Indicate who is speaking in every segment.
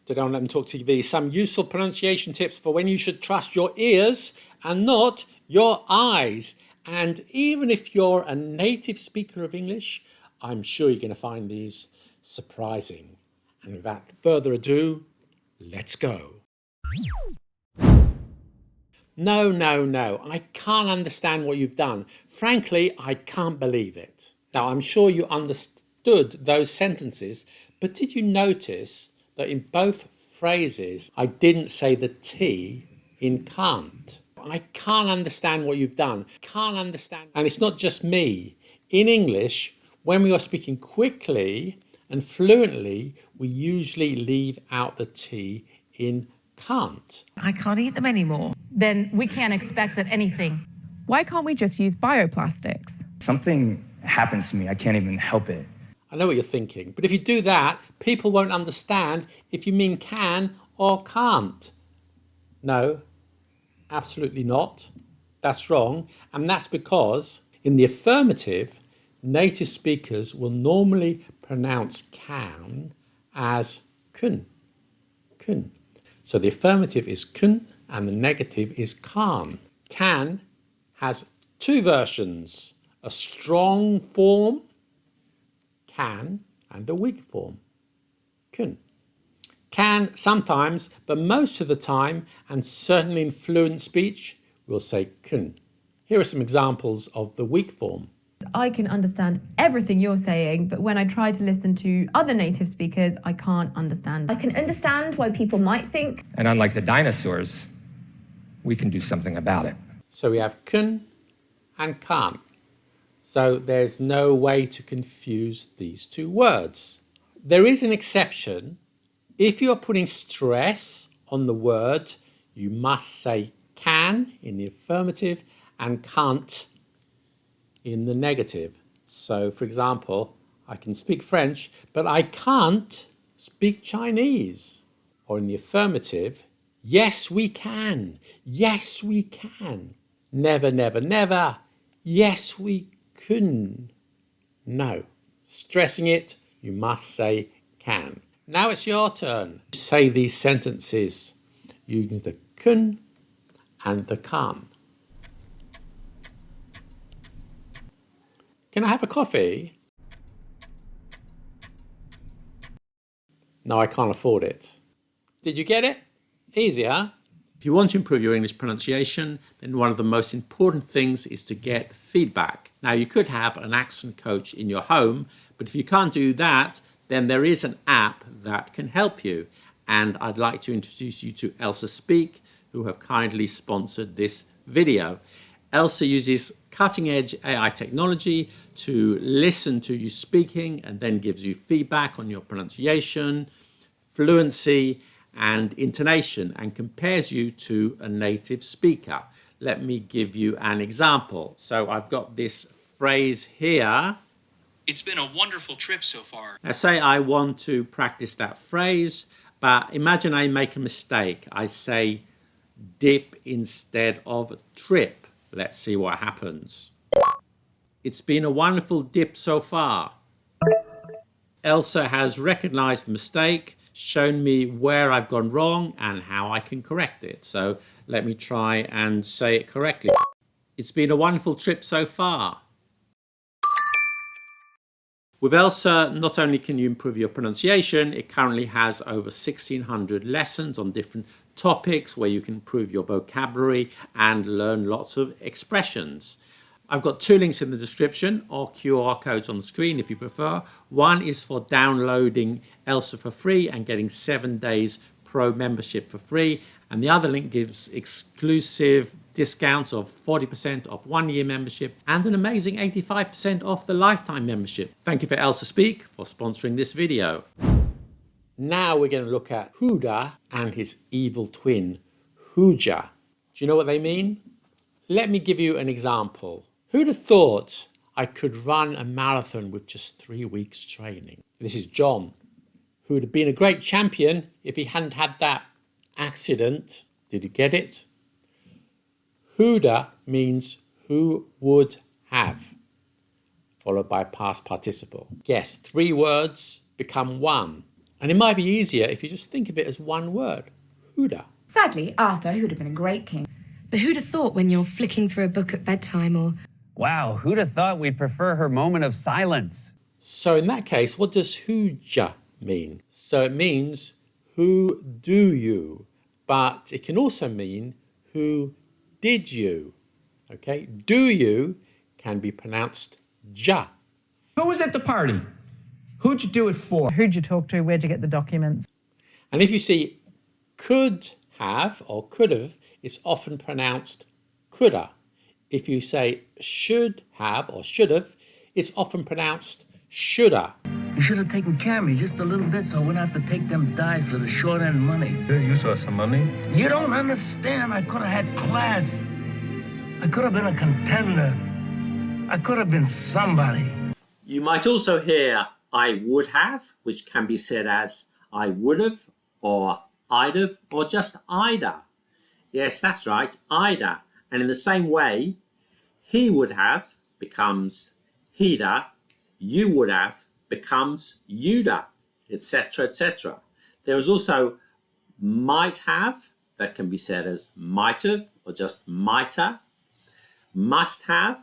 Speaker 1: Today on Let Them Talk TV, some useful pronunciation tips for when you should trust your ears and not your eyes. And even if you're a native speaker of English, I'm sure you're going to find these surprising. And without further ado, let's go. No, I can't understand what you've done. Frankly, I can't believe it. Now, I'm sure you understood those sentences, but did you notice that in both phrases, I didn't say the T in can't? I can't understand what you've done. Can't understand. And it's not just me. In English, when we are speaking quickly and fluently, we usually leave out the T in can't.
Speaker 2: I can't eat them anymore.
Speaker 3: Then we can't expect that anything.
Speaker 4: Why can't we just use bioplastics?
Speaker 5: Something happens to me, I can't even help it.
Speaker 1: I know what you're thinking, but if you do that, people won't understand if you mean can or can't. No, absolutely not. That's wrong. And that's because in the affirmative, native speakers will normally pronounce can as kun. So the affirmative is kun and the negative is can. Can has two versions, a strong form, can, and a weak form, kun. Can sometimes, but most of the time, and certainly in fluent speech, we'll say kun. Here are some examples of the weak form.
Speaker 6: I can understand everything you're saying, but when I try to listen to other native speakers, I can't understand.
Speaker 7: I can understand why people might think.
Speaker 5: And unlike the dinosaurs, we can do something about it.
Speaker 1: So we have kun and can't. So there's no way to confuse these two words. There is an exception. If you're putting stress on the word, you must say can in the affirmative and can't in the negative. So, for example, I can speak French, but I can't speak Chinese. Or in the affirmative, yes, we can. Yes, we can. Never, never, never. Yes, we can. No. Stressing it, you must say can. Now it's your turn. Say these sentences using the can and the can. Can I have a coffee? No, I can't afford it. Did you get it? Easy, huh? If you want to improve your English pronunciation, then one of the most important things is to get feedback. Now, you could have an accent coach in your home, but if you can't do that, then there is an app that can help you. And I'd like to introduce you to Elsa Speak, who have kindly sponsored this video. Elsa uses cutting-edge AI technology to listen to you speaking and then gives you feedback on your pronunciation, fluency, and intonation, and compares you to a native speaker. Let me give you an example. So I've got this phrase here.
Speaker 8: It's been a wonderful trip so far.
Speaker 1: Now say I want to practice that phrase, but imagine I make a mistake. I say dip instead of trip. Let's see what happens. It's been a wonderful dip so far. Elsa has recognized the mistake, shown me where I've gone wrong and how I can correct it. So let me try and say it correctly. It's been a wonderful trip so far. With Elsa, not only can you improve your pronunciation, it currently has over 1,600 lessons on different topics where you can improve your vocabulary and learn lots of expressions. I've got two links in the description or QR codes on the screen if you prefer. One is for downloading Elsa for free and getting 7 days pro membership for free. And the other link gives exclusive discounts of 40% off 1 year membership and an amazing 85% off the lifetime membership. Thank you for Elsa Speak for sponsoring this video. Now we're going to look at Huda and his evil twin, Hooja. Do you know what they mean? Let me give you an example. Who'd have thought I could run a marathon with just 3 weeks training? This is John, who would have been a great champion if he hadn't had that accident. Did you get it? Huda means who would have, followed by past participle. Yes, 3 words become one. And it might be easier if you just think of it as one word, Huda.
Speaker 2: Sadly, Arthur, who would have been a great king.
Speaker 9: But who'd have thought when you're flicking through a book at bedtime or...
Speaker 10: Wow, who'd have thought we'd prefer her moment of silence?
Speaker 1: So in that case, what does huja mean? So it means who do you, but it can also mean who did you. Okay, do you can be pronounced ja.
Speaker 11: Who was at the party? Who'd you do it for?
Speaker 3: Who'd you talk to? Where'd you get the documents?
Speaker 1: And if you see could have or could have, it's often pronounced coulda. If you say should have or should have, it's often pronounced shoulda.
Speaker 12: You should have taken care of me just a little bit so I wouldn't have to take them dives for the short end money.
Speaker 13: You saw some money?
Speaker 12: You don't understand. I could have had class. I could have been a contender. I could have been somebody.
Speaker 1: You might also hear I would have, which can be said as I would have, or I'd have, or just Ida. Yes, that's right, Ida. And in the same way, he would have becomes he'da, you would have becomes you'da, etc., etc. There is also might have, that can be said as might have, or just mighta. Must have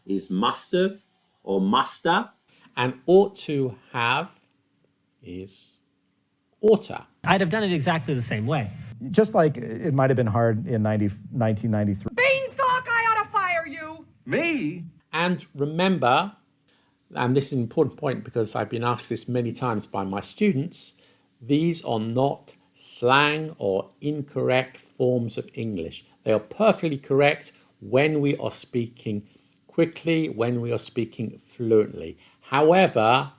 Speaker 1: is must have, or muster. And ought to have is oughta.
Speaker 14: I'd have done it exactly the same way.
Speaker 15: Just like it might have been hard in 1993.
Speaker 16: Beanstalk, I ought to fire you!
Speaker 13: Me?
Speaker 1: And remember, and this is an important point because I've been asked this many times by my students, these are not slang or incorrect forms of English. They are perfectly correct when we are speaking quickly, when we are speaking fluently. However,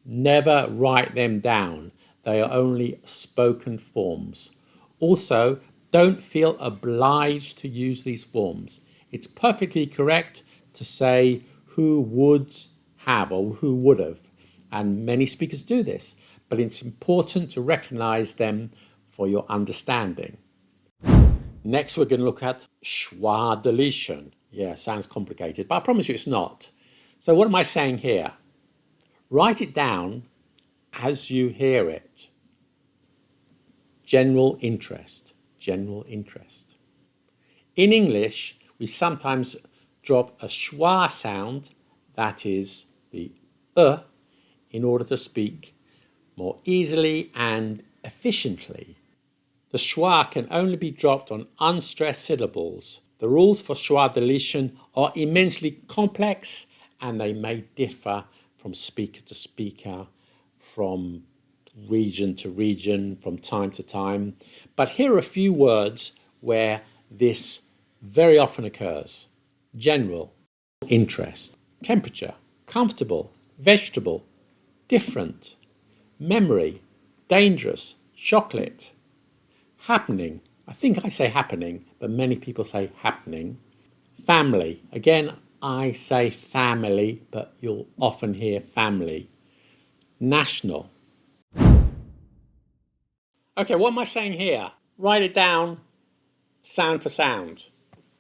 Speaker 1: never write them down. They are only spoken forms. Also, don't feel obliged to use these forms. It's perfectly correct to say who would have or who would have, and many speakers do this, but it's important to recognize them for your understanding. Next, we're going to look at schwa deletion. Yeah, sounds complicated, but I promise you it's not. So what am I saying here? Write it down as you hear it. General interest, general interest. In English, we sometimes drop a schwa sound, that is the in order to speak more easily and efficiently. The schwa can only be dropped on unstressed syllables. The rules for schwa deletion are immensely complex and they may differ from speaker to speaker, from region to region, from time to time. But here are a few words where this very often occurs. General, interest, temperature, comfortable, vegetable, different, memory, dangerous, chocolate, happening. I think I say happening, but many people say happening. Family. Again, I say family, but you'll often hear family. National. Okay, what am I saying here? Write it down, sound for sound.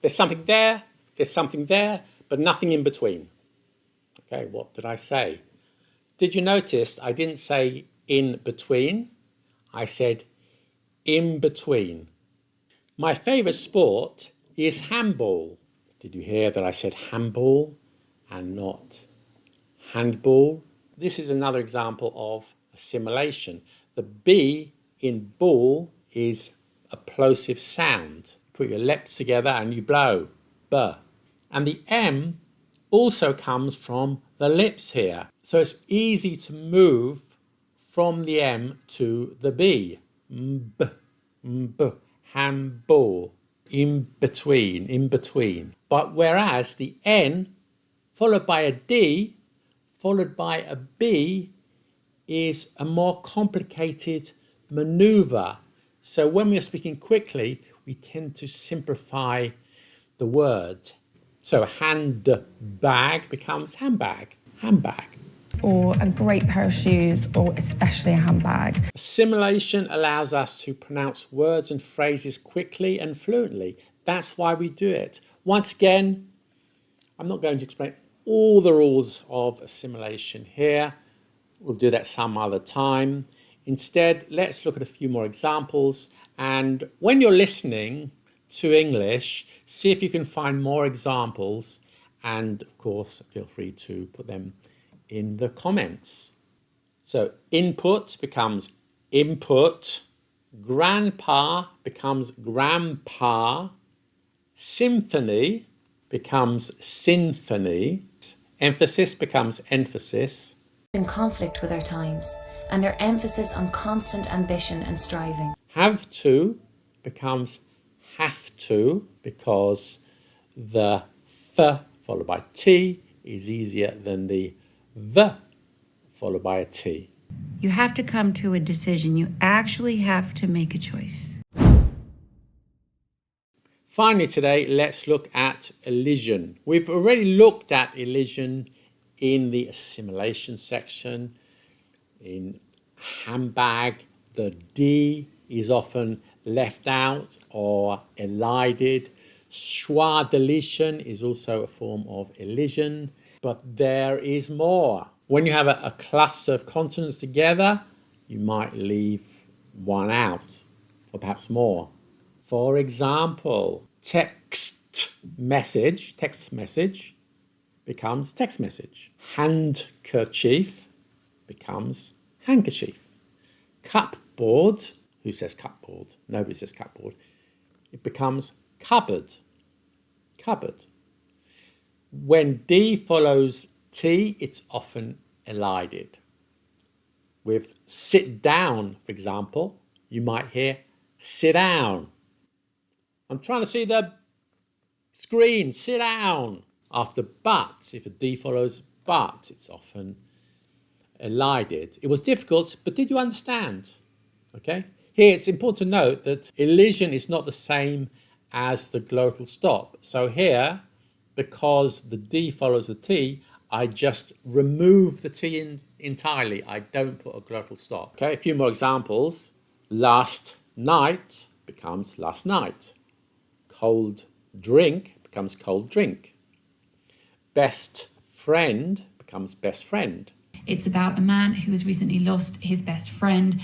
Speaker 1: There's something there, but nothing in between. Okay, what did I say? Did you notice I didn't say in between? I said in between. My favourite sport is handball. Did you hear that I said handball and not handball? This is another example of assimilation. The B in ball is a plosive sound. Put your lips together and you blow, B. And the M also comes from the lips here. So it's easy to move from the M to the B. B, B, handball, in between. But whereas the N followed by a D, followed by a B, is a more complicated maneuver. So when we're speaking quickly, we tend to simplify the word. So handbag becomes handbag, handbag.
Speaker 4: Or a great pair of shoes, or especially a handbag.
Speaker 1: Assimilation allows us to pronounce words and phrases quickly and fluently. That's why we do it. Once again, I'm not going to explain all the rules of assimilation here. We'll do that some other time. Instead, let's look at a few more examples. And when you're listening to English, see if you can find more examples. And of course, feel free to put them in the comments. So input becomes input. Grandpa becomes grandpa. Symphony becomes symphony. Emphasis becomes emphasis.
Speaker 2: In conflict with our times and their emphasis on constant ambition and striving.
Speaker 1: Have to becomes have to because the th followed by t is easier than the the followed by a t.
Speaker 4: You have to come to a decision. You actually have to make a choice.
Speaker 1: Finally today, let's look at elision. We've already looked at elision in the assimilation section. In handbag, the D is often left out or elided. Schwa deletion is also a form of elision, but there is more. When you have a cluster of consonants together, you might leave one out, or perhaps more. For example, text message becomes text message. Handkerchief becomes handkerchief. Cupboard, who says cupboard? Nobody says cupboard. It becomes cupboard. Cupboard. When D follows T, it's often elided. With sit down, for example, you might hear sit down. I'm trying to see the screen, sit down. After but, if a D follows but, it's often elided. It was difficult, but did you understand? Okay. Here, it's important to note that elision is not the same as the glottal stop. So here, because the D follows the T, I just remove the T entirely. I don't put a glottal stop. Okay, a few more examples. Last night becomes last night. Cold drink becomes cold drink. Best friend becomes best friend.
Speaker 2: It's about a man who has recently lost his best friend.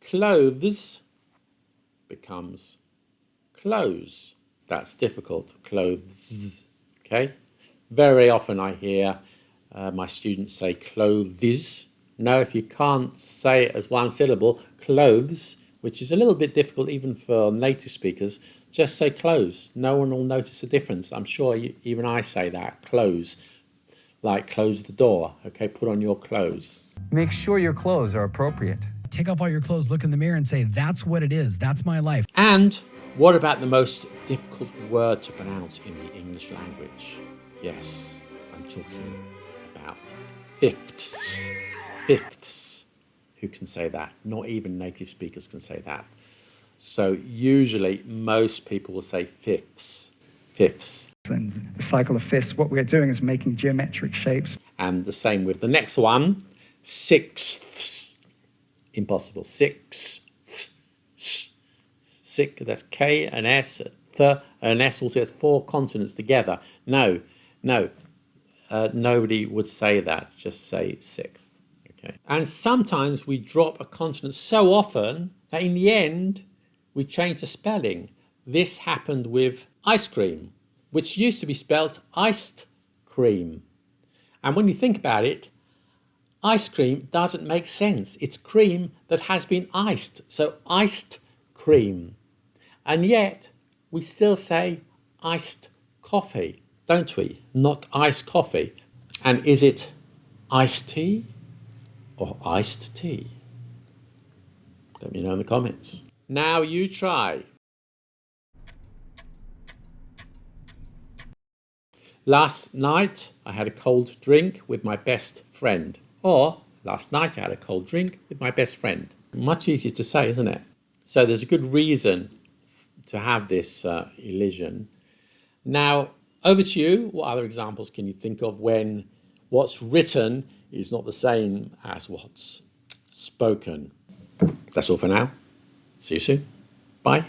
Speaker 1: Clothes becomes clothes. That's difficult. Clothes. Okay. Very often I hear my students say clothes. No, if you can't say it as one syllable, clothes, which is a little bit difficult even for native speakers, just say clothes. No one will notice a difference. I'm sure even I say that, clothes, like close the door. Okay, put on your clothes.
Speaker 17: Make sure your clothes are appropriate.
Speaker 18: Take off all your clothes, look in the mirror and say, that's what it is. That's my life.
Speaker 1: And what about the most difficult word to pronounce in the English language? Yes, I'm talking about fifths. Fifths. Who can say that? Not even native speakers can say that. So usually most people will say fifths. Fifths.
Speaker 17: And the cycle of fifths, what we're doing is making geometric shapes.
Speaker 1: And the same with the next one. Sixths. Impossible. Sixths. Six, that's K, an S, a th, an S, also has four consonants together. No, nobody would say that. Just say sixth. Okay. And sometimes we drop a consonant so often that in the end we change the spelling. This happened with ice cream, which used to be spelt iced cream. And when you think about it, ice cream doesn't make sense. It's cream that has been iced, so iced cream. And yet we still say iced coffee, don't we? Not iced coffee. And is it iced tea or iced tea? Let me know in the comments. Now you try. Last night I had a cold drink with my best friend. Or last night I had a cold drink with my best friend. Much easier to say, isn't it? So there's a good reason to have this elision. Now, over to you. What other examples can you think of when what's written is not the same as what's spoken? That's all for now. See you soon. Bye.